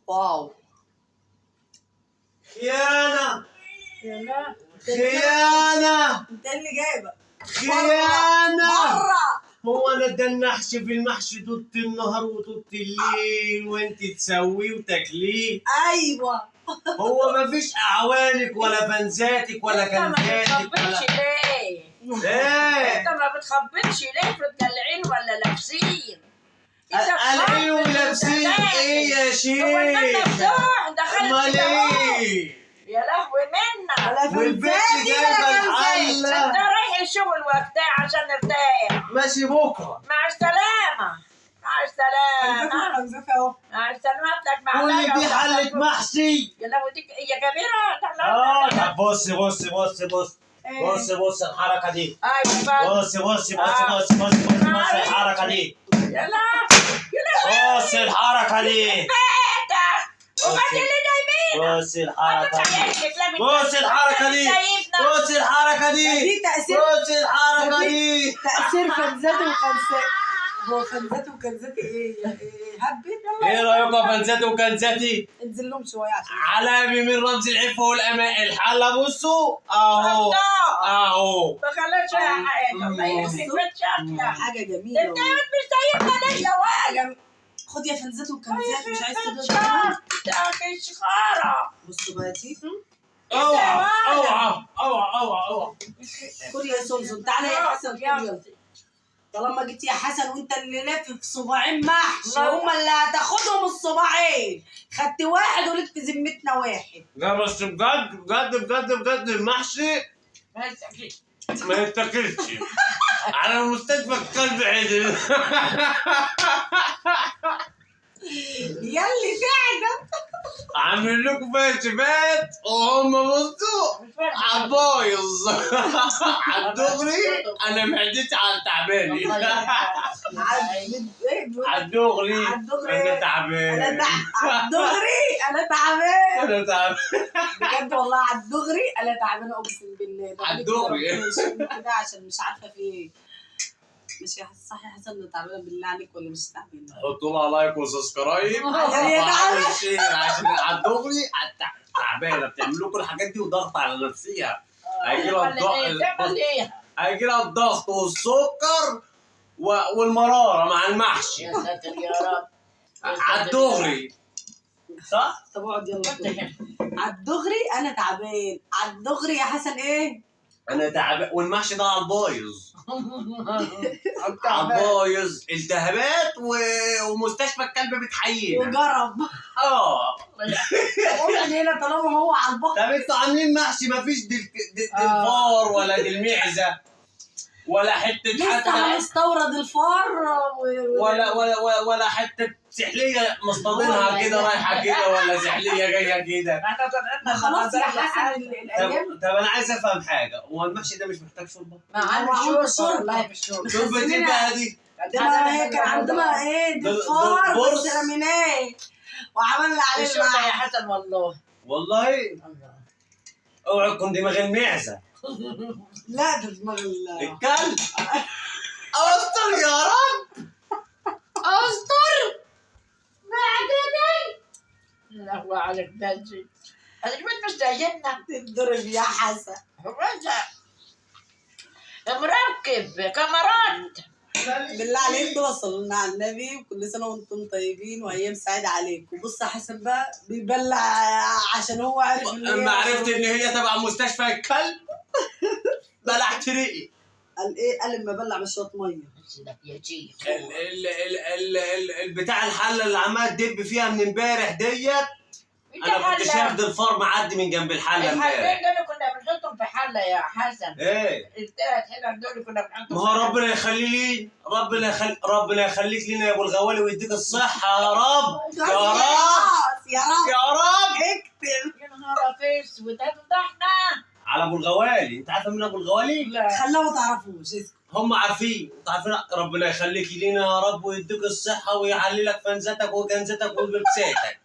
واو. خيانة يلا خيانة انت اللي جايبه. خيانة. مرة هو انا ده النحش في المحشي طول النهار وطول الليل وانت تسويه وتاكليه؟ ايوه. هو مفيش اعوانك ولا فنزاتك ولا انت ما كنزاتك بتخبطش ولا ليه؟ ايه؟ انت ما بتخبطش ليه؟ متدلعين ولا لابسين؟ قلقين ولابسين ايه يا هو الباب شيخ؟ مفتوح دخلت امال كده اهو. ايه؟ يا لهوي منا. ولا والبنت فنزاتي جايبه ولا كنزاتي. انت الحله. رايح الشغل وبتاع عشان ارتاح. ماشي بكره. مع السلامة. مع السلامة. فنزاتي اهو. مع سلامتك مع كل دي حله محشي. يا لهوي دي هي كبيرة. طب بص الحركه دي. ايوه بص الحركه دي. يا لهوي بص الحركه دي. اهدى. وبعدين اللي نايمين. بص الحركه دي. بص بص الحركه دي. بص الحركه دي. دي تأثير بص الحركه دي. تأثير فنزاتي وكنزاتي. هو فنزاتي وكنزاتي ايه؟ هبت. ايه رايكم في فنزاتي وكنزاتي؟ انزل لهم شويه عشان علامي من رمز العفه والامان. الحله بصوا اهو اهو. ما خلاش حاجة. ما يخرب بيت شكلك. حاجه جميله. انت مش سايبنا ليه يا واد؟ خد يا فنزات وكنزات. مش عايز تدوس كمان؟ يا اخي شخارة. بصوا بقى دي. اوعى. كل يا سلسل. تعالى يا حسن. يلا. طالما جيت يا حسن وانت اللي لافف صباعين محشي هما اللي هتاخدهم الصباعين. خدت واحد ولك في ذمتنا واحد. لا بس بجد المحشي ما يتاكلش. على مستشفى الكلب عدل. يلي تعجب. عامل لكم فاشفات وهم بصوا عالبايظ. عالدغري انا معدتي على تعباني. عالدغري انا تعبان. عالدغري انا تعبان. انا تعبان بجد والله عالدغري انا تعبانه اقسم بالله. عالدغري. كده عشان مش عارفه في ايه. مش صح يا حسن انا تعبانه بالله عليك ولا مش تعبانه؟ حطوا لها لايك وسبسكرايب يا تعبان. شير عشان عالدغري تعبانه بتعمل لكم الحاجات دي وضغط على نفسها. هيجي لها هيجي لها الضغط والسكر والمراره مع المحشي. يا ساتر يا رب. عالدغري صح؟ طب اقعد يلا. عالدغري انا تعبان. عالدغري يا حسن ايه؟ انا تعبان والمحشي ده على البايظ. على البايظ التهابات ومستشفى الكلب بتحيينا. وجرب. قول هنا طالما هو على البحر. طب انتوا عاملين محشي مفيش الفار ولا دي المعزه ولا حته لسه هنستورد الفار ولا حته سحليه مصطادينها كده رايحه كده ولا سحليه جايه كده. خلاص يا حسن الايام. طب انا عايز افهم حاجه. هو المحشي ده مش محتاج شوربه؟ معانا شوربة والله بالشوربة. شوربه ايه بقى دي؟ هي كان عندنا ايه دي الفار بس رميناه وعملنا عليه الشوربة يا المعجن. حسن والله. والله اوعى تكون دماغ المعزه. لا ده دماغ الكلب. استر يا رب. استر. لا هو عليك بنزي. عليك مش سايبنا. تتضرب يا حسن. مركب كاميرات. بالله عليك توصلوا لنا على النبي وكل سنه وانتم طيبين وايام سعيده عليكم. بص يا حسن بقى بيبلع عشان هو عارف اما عرفت ان هي تبع مستشفى الكلب بلعت ريقي. قال ايه؟ قال لما بلع بشويه ميه. يا شيخ. البتاع الحله اللي عمال تدب فيها من امبارح ديت. انا كنت شايف ده الفار معدي من جنب الحله امبارح. الحلتين دول كنا بنحطهم في حله يا حسن. ايه؟ الثلاث حلل دول كنا بنحطهم. ما هو ربنا يخلي لي ربنا يخليك لنا يا ابو الغوالي ويديك الصحه يا رب. يا رب يا رب يا رب. اكتب. يا نهار اسود هتفضحنا. على ابو الغوالي. انت عارفه مين ابو الغوالي؟ لا. خلوه ما تعرفوش اسمه. هم عارفين. انتوا عارفين. ربنا يخليك لينا يا رب ويديك الصحه ويعلي لك فنزتك وكنزتك وبلبساتك.